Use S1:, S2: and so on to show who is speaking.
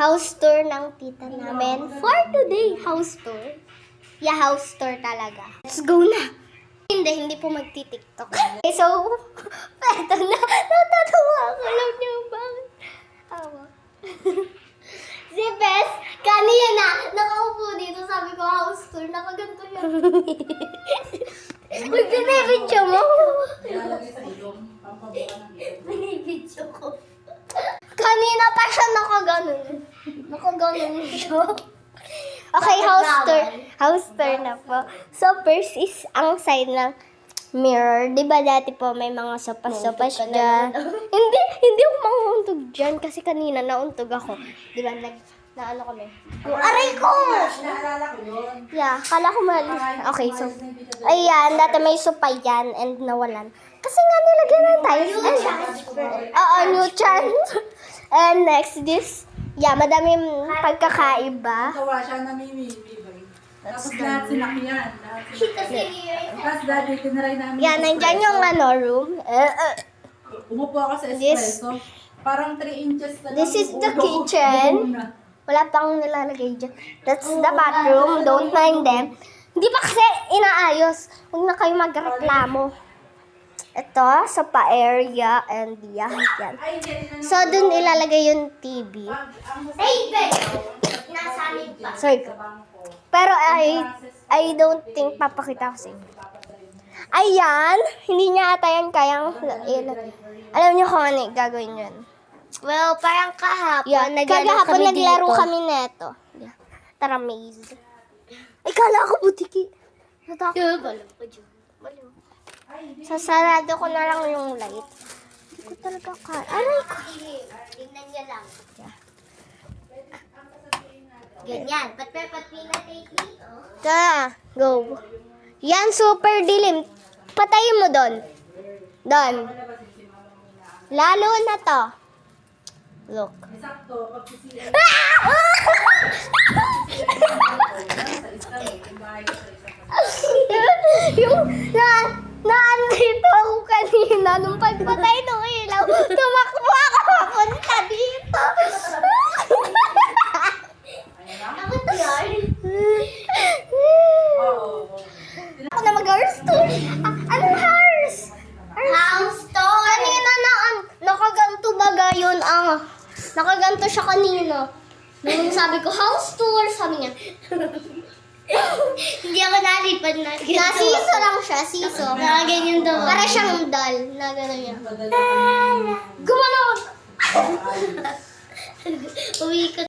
S1: house tour ng tita namin. For today, house tour. Yeah, house tour talaga. Let's go na! Hindi po magti-tiktok. Okay, so, eto na. Natatawa ako. Alam niyo ba? Awa. Si Bes, kanina, nakaupo dito. Sabi ko, house tour. Nakaganto yan. Uy, binibidyo mo. Binibidyo ko. Kanina pa siya nakaganon. Nakaganon siya. Okay, house tour. House tour na po. So, first is ang side ng mirror. Di ba dati po may mga sopas-sopas dyan? Hindi ako mauuntog dyan kasi kanina nauntog ako. Di ba, na ano kami? Aray ko!
S2: Naalala ko yun.
S1: Yeah, kala ko mali. Okay, so, ayan, dati may sopa yan and nawalan. Kasi nga nilagyan ng tiles. Oo, new chance. And next, this, yeah, madami pagkakaiba.
S2: Tawa siya namimili. Tapos lahat sinakyan. Tapos dati tinaray namin.
S1: Yeah, nandyan yung room.
S2: Umupo ako sa espresso. Parang 3 inches na lang.
S1: This is the
S2: ulo ko.
S1: kitchen.
S2: Buo na.
S1: Wala pang nilalagay dyan. That's the bathroom. Don't mind them. Hindi pa kasi inaayos. Huwag na kayo magreklamo. Ito, sa pa-area and yeah, yan. So, dun ilalagay yung TV. Hey, nasa amin pa. Sorry. Pero I don't think papakita ko sa inyo. Ayan, hindi niya ata yan kayang alam niyo kung ano gagawin yun. Well, parang kahapon. Yeah, kagahapon naglaro kami neto. Yeah. Tara, maze. Ay, kala ko butiki. Natakot. Sasarado ko na lang yung light. Hindi ko talaga aray ko. Tingnan niya lang. Yeah. Ganyan. Pat-pat-pat natin. Tara, go. Yan, super dilim. Patayin mo doon. Doon. Lalo na to. Look.
S2: Sakto, pagkisila.
S1: Yung naandito ako kanina nung pagpatay ng ilaw, tumakbo ako papunta dito. Takot yan. Ako na mag-house tour. Anong house? House tour. Kanina na nakaganto baga yun nakaganto siya kanina. Nung sabi ko, house tour, sabi niya. Hindi ako nalipad na. Nasiso lang siya, siso. Nakaganyan daw. Para siyang doll. Na gano'n niya. Gumano! Uwi ka.